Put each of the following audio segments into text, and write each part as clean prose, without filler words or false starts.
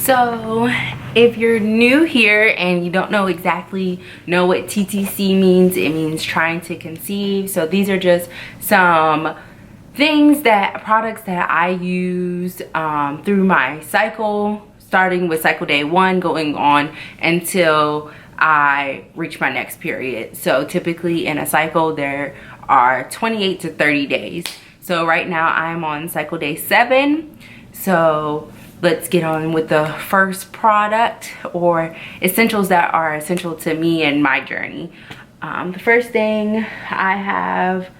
So if you're new here and you don't know what TTC means, it means trying to conceive. So these are just some products that I use through my cycle, starting with cycle day 1 going on until I reach my next period. So typically in a cycle there are 28 to 30 days. So right now I'm on cycle day 7. So let's get on with the first product or essentials that are essential to me and my journey. The first thing I have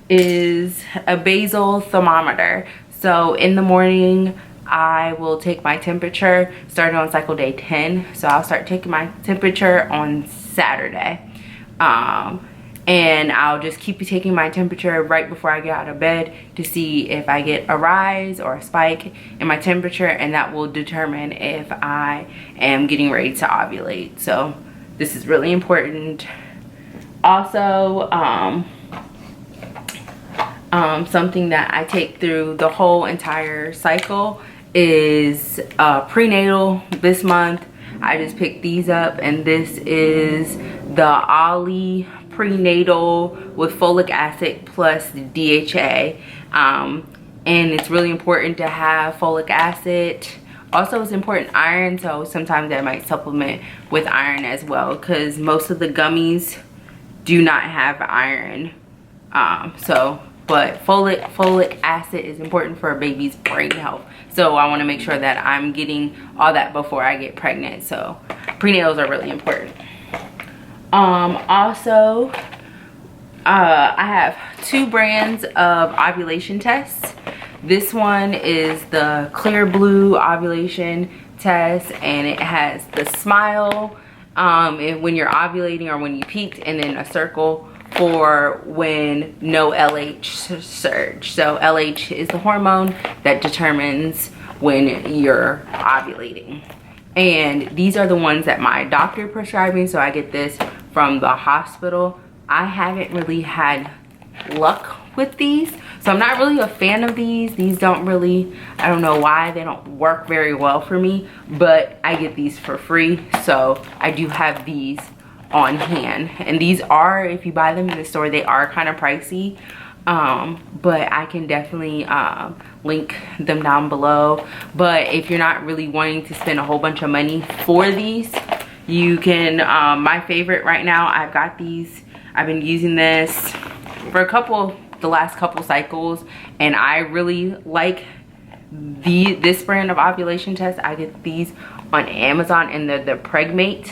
is a basal thermometer. So in the morning I will take my temperature starting on cycle day 10. So I'll start taking my temperature on Saturday. And I'll just keep taking my temperature right before I get out of bed to see if I get a rise or a spike in my temperature, and that will determine if I am getting ready to ovulate. So this is really important. Also, something that I take through the whole entire cycle is prenatal. This month I just picked these up, and this is the Oliy prenatal with folic acid plus DHA, and it's really important to have folic acid. Also, it's important iron, so sometimes I might supplement with iron as well, because most of the gummies do not have iron. But folic acid is important for a baby's brain health, so I want to make sure that I'm getting all that before I get pregnant. So prenatals are really important. Also, I have 2 brands of ovulation tests. This one is the clear blue ovulation test, and it has the smile when you're ovulating or when you peaked, and then a circle for when no LH surge. So LH is the hormone that determines when you're ovulating. And these are the ones that my doctor prescribed me, so I get this from the hospital. I haven't really had luck with these, so I'm not really a fan of these. These don't really, I don't know why, they don't work very well for me, but I get these for free, so I do have these on hand. And these are, if you buy them in the store, they are kind of pricey, but I can definitely link them down below. But if you're not really wanting to spend a whole bunch of money for these, you can, my favorite right now, I've got these. I've been using this for the last couple cycles, and I really like this brand of ovulation test. I get these on Amazon, and they're the Pregmate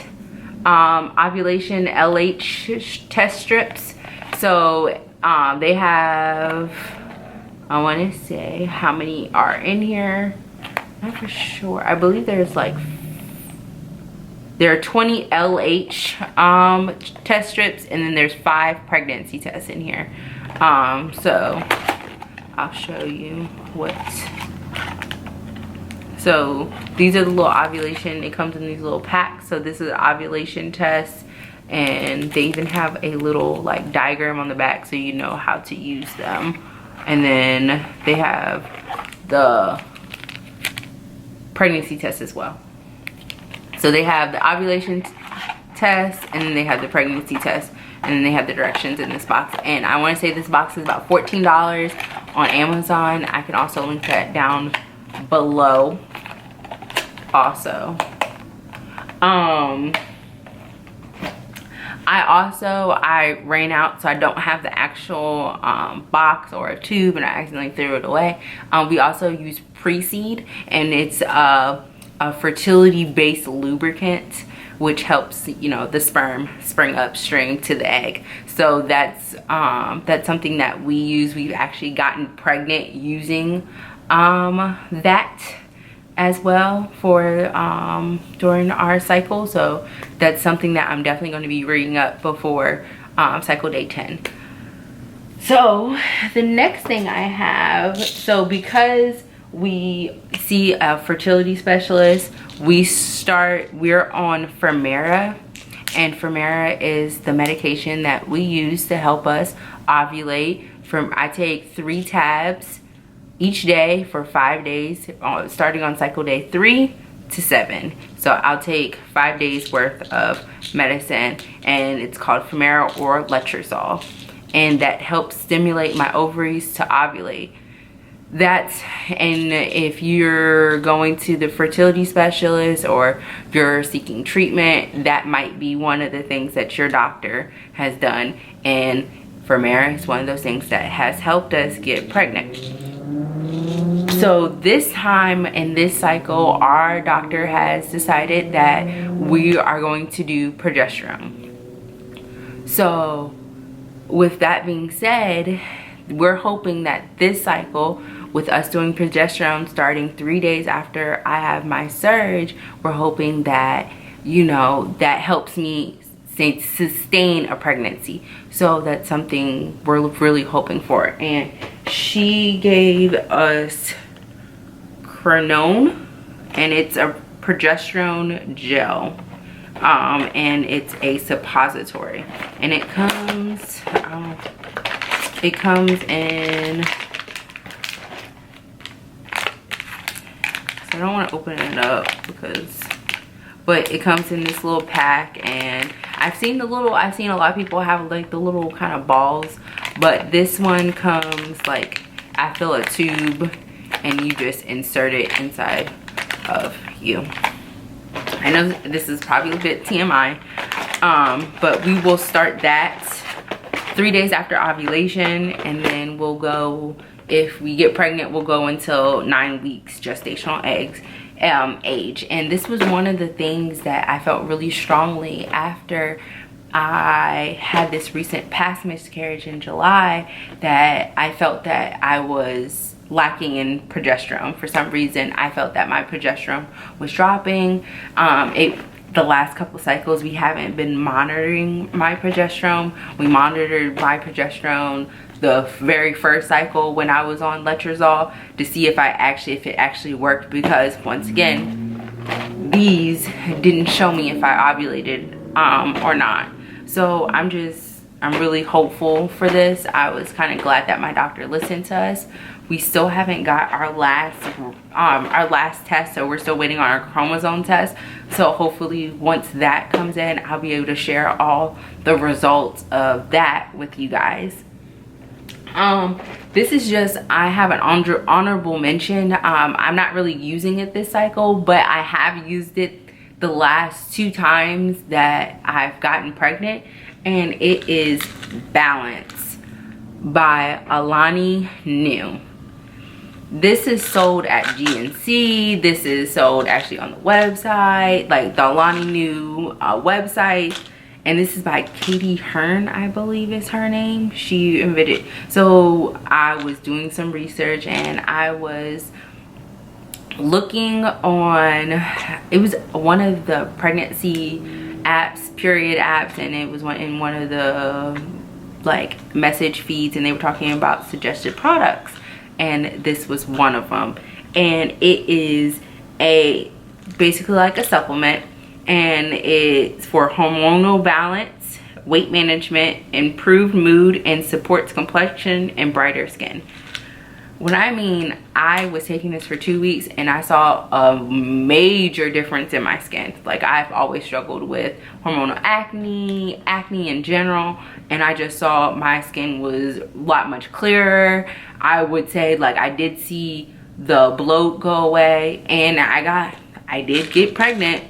ovulation LH test strips. So they have, I want to say how many are in here, not for sure. I believe there's like, there are 20 LH test strips, and then there's 5 pregnancy tests in here. So I'll show you what. So these are the little ovulation, it comes in these little packs. So this is an ovulation test, and they even have a little like diagram on the back so you know how to use them. And then they have the pregnancy test as well. So they have the ovulation test, and then they have the pregnancy test, and then they have the directions in this box. And I want to say this box is about $14 on Amazon. I can also link that down below also. I ran out, so I don't have the actual box or a tube, and I accidentally threw it away. We also use Pre-Seed, and it's a fertility based lubricant which helps, you know, the sperm spring upstream to the egg. So that's something that we use. We've actually gotten pregnant using that as well for during our cycle. So that's something that I'm definitely going to be reading up before cycle day 10. So the next thing I have, so because we see a fertility specialist, we're on Femara, and Femara is the medication that we use to help us ovulate. I take 3 tabs each day for 5 days, starting on cycle day 3 to 7. So I'll take 5 days worth of medicine, and it's called Prenatal or Letzerole, and that helps stimulate my ovaries to ovulate. And if you're going to the fertility specialist or if you're seeking treatment, that might be one of the things that your doctor has done. And for Mary, it's one of those things that has helped us get pregnant. So this time in this cycle, our doctor has decided that we are going to do progesterone. So with that being said, we're hoping that this cycle, with us doing progesterone starting 3 days after I have my surge, we're hoping that, you know, that helps me sustain a pregnancy. So that's something we're really hoping for. And she gave us Crinome, and it's a progesterone gel, and it's a suppository, and it comes in, I don't want to open it up but it comes in this little pack. And I've seen a lot of people have like the little kind of balls, but this one comes like, I fill a tube and you just insert it inside of you. I know this is probably a bit TMI, but we will start that 3 days after ovulation, and then we'll go, if we get pregnant, we'll go until 9 weeks gestational age. And this was one of the things that I felt really strongly after I had this recent past miscarriage in July, that I felt that I was lacking in progesterone. For some reason, I felt that my progesterone was dropping. The last couple cycles, we haven't been monitoring my progesterone. We monitored my progesterone the very first cycle when I was on Letzerole to see if it actually worked, because once again, these didn't show me if I ovulated or not. So I'm really hopeful for this. I was kind of glad that my doctor listened to us. We still haven't got our last test, so we're still waiting on our chromosome test. So hopefully once that comes in, I'll be able to share all the results of that with you guys. This is just, I have an honorable mention. I'm not really using it this cycle, but I have used it the last 2 times that I've gotten pregnant, and it is Balance by Oliy New. This is sold at GNC. This is sold actually on the website, like the Oliy New website. And this is by Katie Hearn, I believe is her name. She invented. So I was doing some research, and I was looking on, it was one of the pregnancy apps, period apps, and it was in one of the like message feeds, and they were talking about suggested products, and this was one of them. And it is basically like a supplement, and it's for hormonal balance, weight management, improved mood, and supports complexion and brighter skin. When I mean, I was taking this for 2 weeks and I saw a major difference in my skin. Like, I've always struggled with hormonal acne in general, and I just saw my skin was a lot much clearer. I would say, like, I did see the bloat go away, and I did get pregnant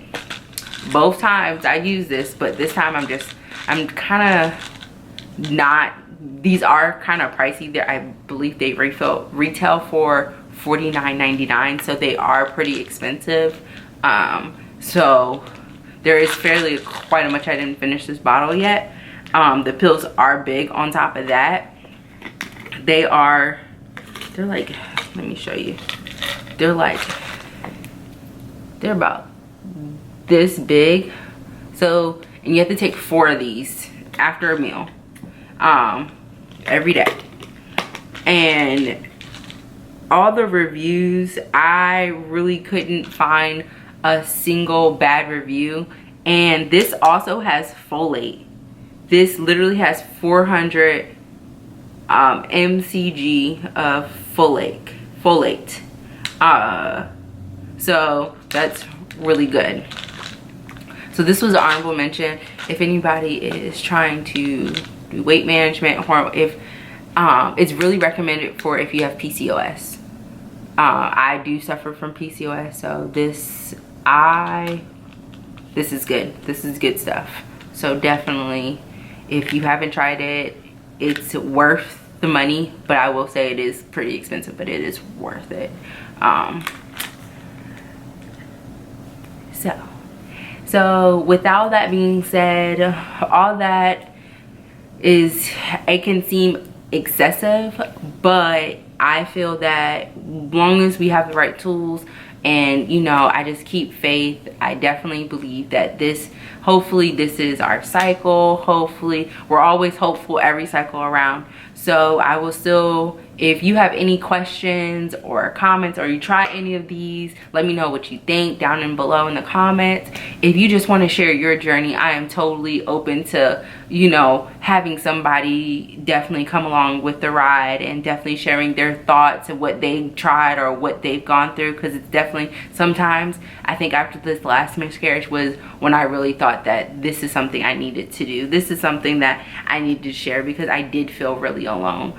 both times I used this, but this time I'm kind of not. These are kind of pricey. I believe they retail for $49.99, so they are pretty expensive. So there is quite a much. I didn't finish this bottle yet. The pills are big on top of that. They're like, let me show you. They're about this big. So, and you have to take 4 of these after a meal every day. And all the reviews, I really couldn't find a single bad review. And this also has folate. This literally has 400 mcg of folate. So that's really good. So this was an honorable mention if anybody is trying to do weight management, or if it's really recommended for if you have PCOS. I do suffer from PCOS, so this is good. This is good stuff. So definitely, if you haven't tried it, it's worth the money, but I will say it is pretty expensive, but it is worth it. So with all that being said, all that is, it can seem excessive, but I feel that as long as we have the right tools, and you know, I just keep faith, I definitely believe that this, hopefully this is our cycle. Hopefully, we're always hopeful every cycle around. So I will still, if you have any questions or comments, or you try any of these, let me know what you think down in below in the comments. If you just want to share your journey, I am totally open to, you know, having somebody definitely come along with the ride, and definitely sharing their thoughts and what they've tried or what they've gone through. Because it's definitely, sometimes I think after this last miscarriage was when I really thought that this is something I needed to do. This is something that I needed to share, because I did feel really alone,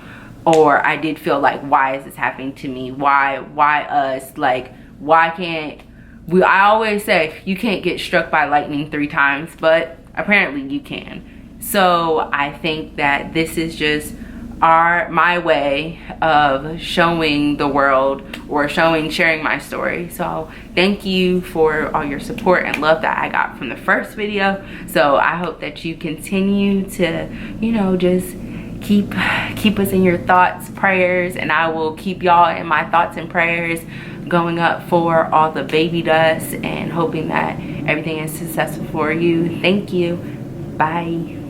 or I did feel like, why is this happening to me? Why us? Like, why can't we? I always say you can't get struck by lightning 3 times, but apparently you can. So I think that this is just my way of showing the world, or sharing my story. So thank you for all your support and love that I got from the first video. So I hope that you continue to, you know, just keep us in your thoughts, prayers, and I will keep y'all in my thoughts and prayers going up for all the baby dust, and hoping that everything is successful for you. Thank you. Bye.